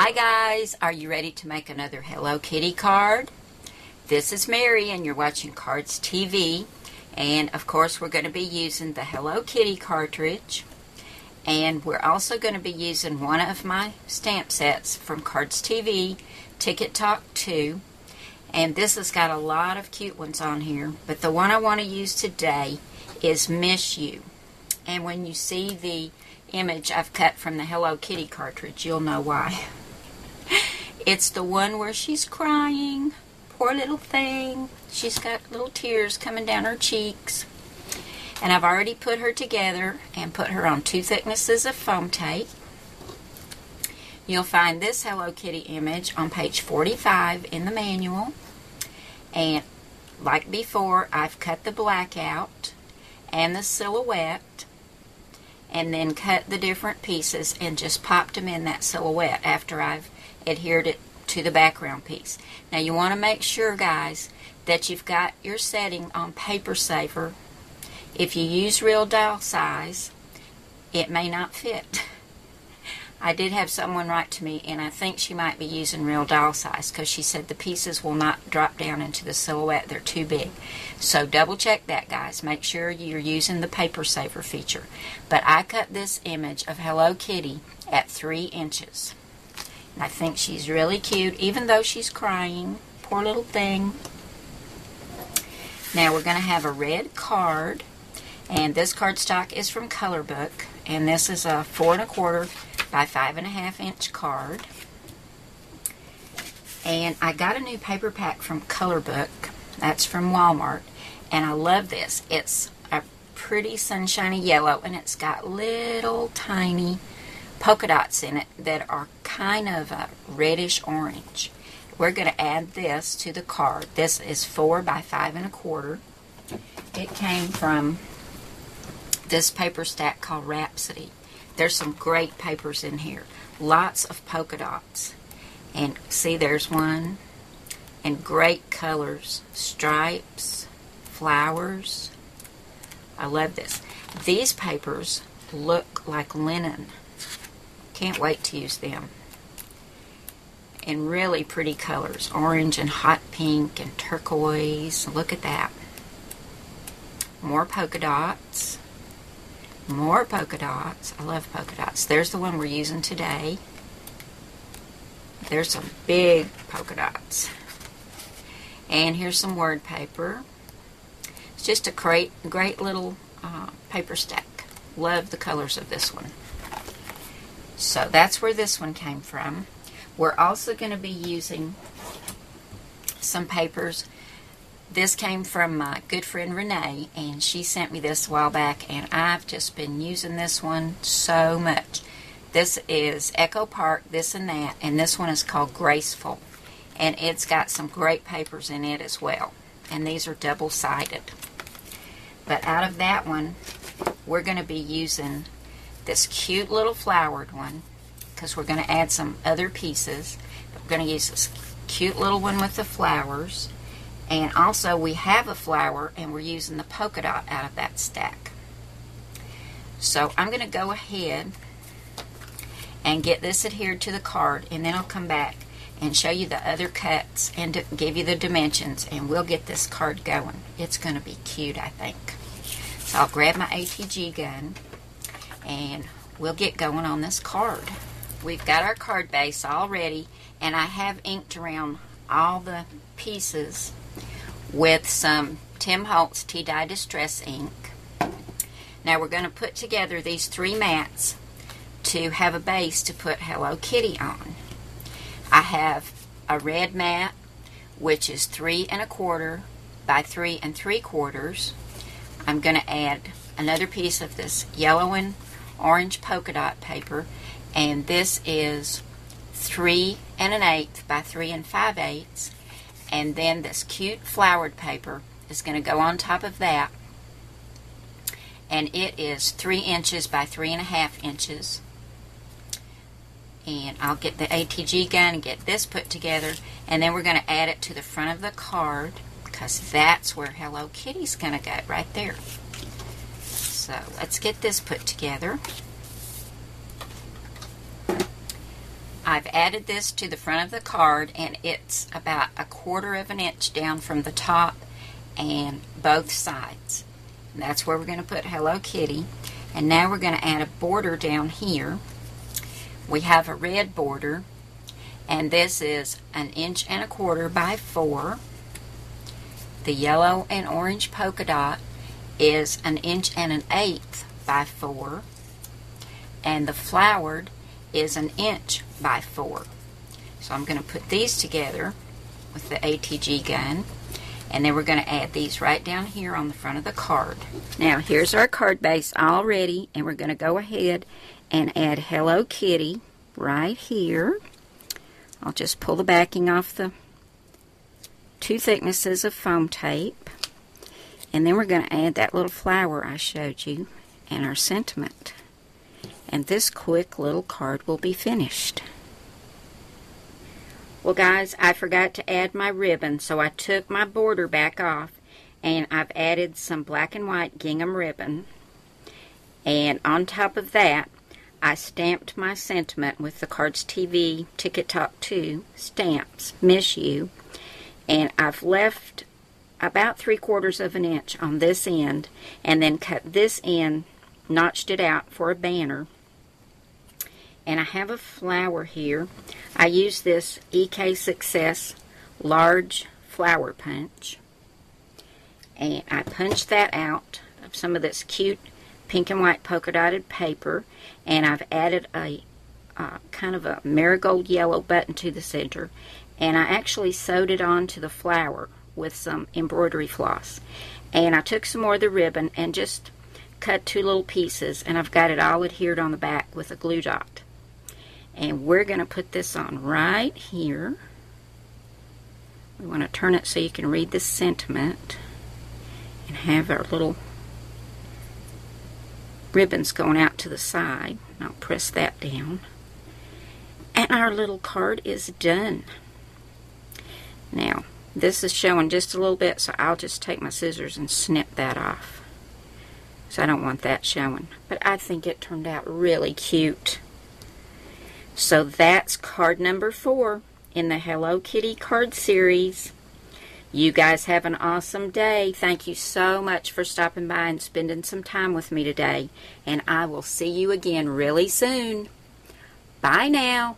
Hi guys, are you ready to make another Hello Kitty card? This is Mary and you're watching Cardz TV, and of course we're going to be using the Hello Kitty cartridge, and we're also going to be using one of my stamp sets from Cardz TV, Ticket Talk 2, and this has got a lot of cute ones on here, but the one I want to use today is Miss You. And when you see the image I've cut from the Hello Kitty cartridge, you'll know why. It's the one where she's crying. Poor little thing. She's got little tears coming down her cheeks. And I've already put her together and put her on 2 thicknesses of foam tape. You'll find this Hello Kitty image on page 45 in the manual. And like before, I've cut the black out and the silhouette, and then cut the different pieces and just popped them in that silhouette after I've adhered it to the background piece. Now you want to make sure, guys, that you've got your setting on paper saver. If you use real doll size, it may not fit. I did have someone write to me, and I think she might be using real doll size because she said the pieces will not drop down into the silhouette. They're too big. So double check that, guys. Make sure you're using the paper saver feature. But I cut this image of Hello Kitty at 3 inches. And I think she's really cute, even though she's crying. Poor little thing. Now we're going to have a red card. And this cardstock is from Color Book. And this is a 4 1/4 by 5 1/2 inch card. And I got a new paper pack from Color Book. That's from Walmart. And I love this. It's a pretty sunshiny yellow, and it's got little tiny polka dots in it that are kind of a reddish orange. We're going to add this to the card. This is 4 by 5 1/4. It came from this paper stack called Rhapsody. There's some great papers in here. Lots of polka dots. And see, there's one. And great colors. Stripes. Flowers. I love this. These papers look like linen. Can't wait to use them. And really pretty colors. Orange and hot pink and turquoise. Look at that. More polka dots. More polka dots. I love polka dots. There's the one we're using today. There's some big polka dots. And here's some word paper. It's just a great little paper stack. Love the colors of this one. So that's where this one came from. We're also going to be using some papers. This came from my good friend Renee, and she sent me this a while back, and I've just been using this one so much. This is Echo Park, this and that, and this one is called Graceful. And it's got some great papers in it as well. And these are double-sided. But out of that one, we're going to be using this cute little flowered one, because we're going to add some other pieces. But we're going to use this cute little one with the flowers. And also we have a flower, and we're using the polka dot out of that stack. So I'm going to go ahead and get this adhered to the card, and then I'll come back and show you the other cuts and give you the dimensions, and we'll get this card going. It's going to be cute, I think. So I'll grab my ATG gun and we'll get going on this card. We've got our card base all ready, and I have inked around all the pieces with some Tim Holtz Tea Dye Distress ink. Now we're going to put together these 3 mats to have a base to put Hello Kitty on. I have a red mat, which is 3 1/4 by 3 3/4. I'm going to add another piece of this yellow and orange polka dot paper, and this is 3 1/8 by 3 5/8. And then this cute flowered paper is going to go on top of that. And it is 3 inches by 3 1/2 inches. And I'll get the ATG gun and get this put together. And then we're going to add it to the front of the card, because that's where Hello Kitty's going to go, right there. So let's get this put together. I've added this to the front of the card, and it's about 1/4 of an inch down from the top and both sides. And that's where we're going to put Hello Kitty. And now we're going to add a border down here. We have a red border, and this is 1.25 inches by 4. The yellow and orange polka dot is 1.8 inches by 4. And the flowered is 1 inch by 4. So I'm going to put these together with the ATG gun, and then we're going to add these right down here on the front of the card. Now here's our card base all ready, and we're going to go ahead and add Hello Kitty right here. I'll just pull the backing off the 2 thicknesses of foam tape, and then we're going to add that little flower I showed you and our sentiment. And this quick little card will be finished. Well guys, I forgot to add my ribbon, so I took my border back off and I've added some black and white gingham ribbon. And on top of that, I stamped my sentiment with the Cardz TV Ticket Talk 2 stamps, Miss You. And I've left about 3/4 of an inch on this end, and then cut this end, notched it out for a banner. And I have a flower here. I use this EK Success large flower punch. And I punched that out of some of this cute pink and white polka dotted paper. And I've added a kind of a marigold yellow button to the center. And I actually sewed it onto the flower with some embroidery floss. And I took some more of the ribbon and just cut 2 little pieces. And I've got it all adhered on the back with a glue dot. And we're going to put this on right here. We want to turn it so you can read the sentiment and have our little ribbons going out to the side. I'll press that down. And our little card is done. Now, this is showing just a little bit, so I'll just take my scissors and snip that off. So I don't want that showing. But I think it turned out really cute. So that's card number 4 in the Hello Kitty card series. You guys have an awesome day. Thank you so much for stopping by and spending some time with me today. And I will see you again really soon. Bye now.